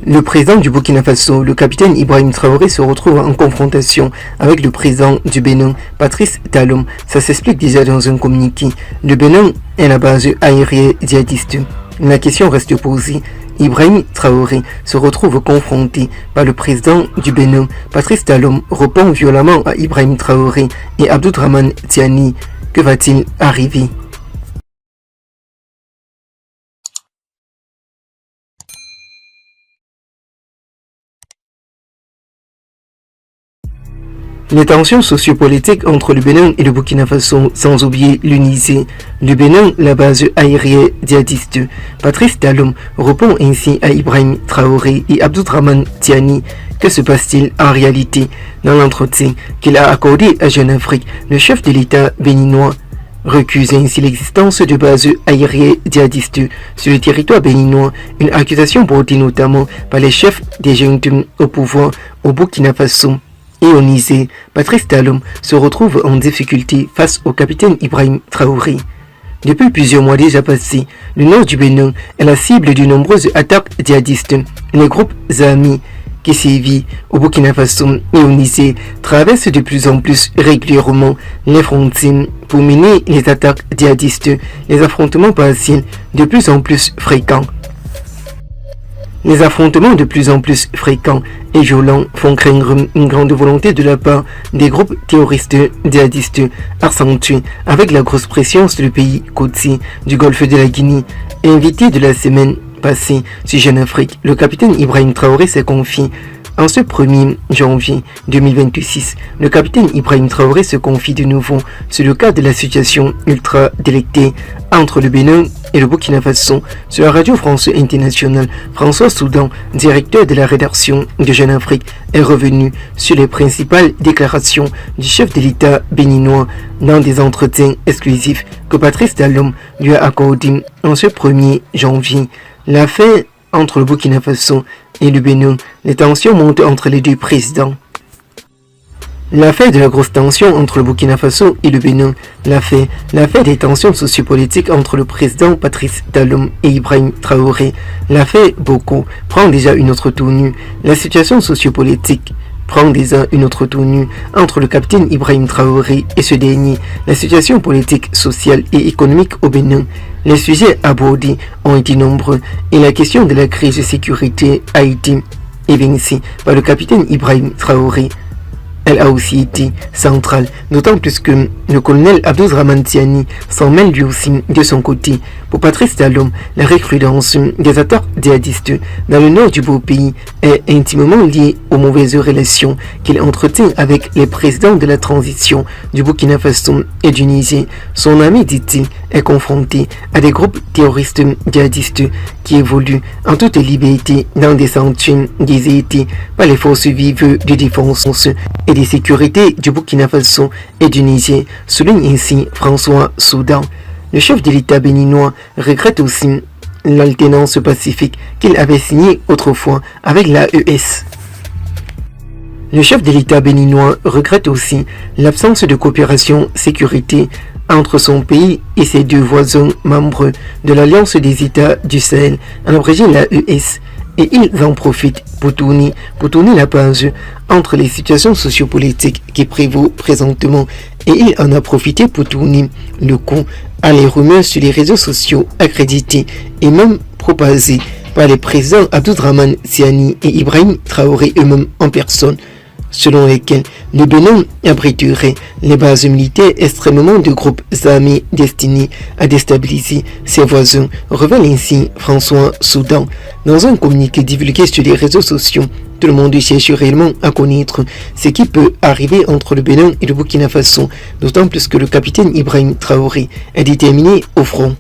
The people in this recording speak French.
Le président du Burkina Faso, le capitaine Ibrahim Traoré, se retrouve en confrontation avec le président du Bénin, Patrice Talon. Ça s'explique déjà dans un communiqué. Le Bénin est la base aérienne djihadiste. La question reste posée. Ibrahim Traoré se retrouve confronté par le président du Bénin. Patrice Talon répond violemment à Ibrahim Traoré et Abdourahmane Tiani. Que va-t-il arriver? Les tensions sociopolitiques entre le Bénin et le Burkina Faso, sans oublier l'UNICE. Le Bénin, la base aérienne djihadiste. Patrice Talon répond ainsi à Ibrahim Traoré et Abdourahmane Tiani. Que se passe-t-il en réalité? Dans l'entretien qu'il a accordé à Jeune Afrique, le chef de l'État béninois recuse ainsi l'existence de bases aériennes djihadistes sur le territoire béninois, une accusation portée notamment par les chefs des juntes au pouvoir au Burkina Faso. Et au Niger, Patrice Talon se retrouve en difficulté face au capitaine Ibrahim Traoré. Depuis plusieurs mois déjà passés, le nord du Bénin est la cible de nombreuses attaques djihadistes. Les groupes amis qui sévissent au Burkina Faso et au Niger traversent de plus en plus régulièrement les frontières pour mener les attaques djihadistes, les affrontements partiels de plus en plus fréquents. Les affrontements de plus en plus fréquents et violents font craindre une grande volonté de la part des groupes terroristes djihadistes accentués avec la grosse pression sur le pays côtier du golfe de la Guinée. Invité de la semaine passée sur Jeune Afrique, le capitaine Ibrahim Traoré s'est confié. En ce 1er janvier 2026, le capitaine Ibrahim Traoré se confie de nouveau sur le cas de la situation ultra délectée entre le Bénin et le Burkina Faso. Sur la radio France Internationale, François Soudan, directeur de la rédaction de Jeune Afrique, est revenu sur les principales déclarations du chef de l'État béninois dans des entretiens exclusifs que Patrice Talon lui a accordés en ce 1er janvier. L'affaire entre le Burkina Faso et le Bénin, les tensions montent entre les deux présidents. L'affaire de la grosse tension entre le Burkina Faso et le Bénin, l'affaire des tensions sociopolitiques entre le président Patrice Talon et Ibrahim Traoré, l'affaire Boko prend déjà une autre tournure. La situation sociopolitique prend déjà une autre tournure entre le capitaine Ibrahim Traoré et ce dernier. La situation politique, sociale et économique au Bénin. Les sujets abordés ont été nombreux et la question de la crise de sécurité a été évincée par le capitaine Ibrahim Traoré. Elle a aussi été centrale, d'autant plus que le colonel Abdourahmane Tiani s'en mêle lui aussi de son côté. Pour Patrice Talon, la recrudescence des attaques djihadistes dans le nord du beau pays est intimement liée aux mauvaises relations qu'il entretient avec les présidents de la transition du Burkina Faso et du Niger. Son ami dit-il est confronté à des groupes terroristes djihadistes qui évoluent en toute liberté dans des sanctuaires désertés par les forces vives de défense et de sécurité du Burkina Faso et du Niger, souligne ainsi François Soudan. Le chef de l'État béninois regrette aussi l'alternance pacifique qu'il avait signée autrefois avec l'AES. Le chef de l'État béninois regrette aussi l'absence de coopération sécurité entre son pays et ses deux voisins membres de l'Alliance des États du Sahel, en abrégé l'AES, et ils en profitent pour tourner la page entre les situations sociopolitiques qui prévaut présentement, et il en a profité pour tourner le coup à les rumeurs sur les réseaux sociaux accrédités et même propagés par les présidents Abdourahmane Tiani et Ibrahim Traoré eux-mêmes en personne, selon lesquels le Bénin abriterait les bases militaires extrêmement de groupes armés destinés à déstabiliser ses voisins, révèle ainsi François Soudan. Dans un communiqué divulgué sur les réseaux sociaux, tout le monde cherche réellement à connaître ce qui peut arriver entre le Bénin et le Burkina Faso, d'autant plus que le capitaine Ibrahim Traoré est déterminé au front.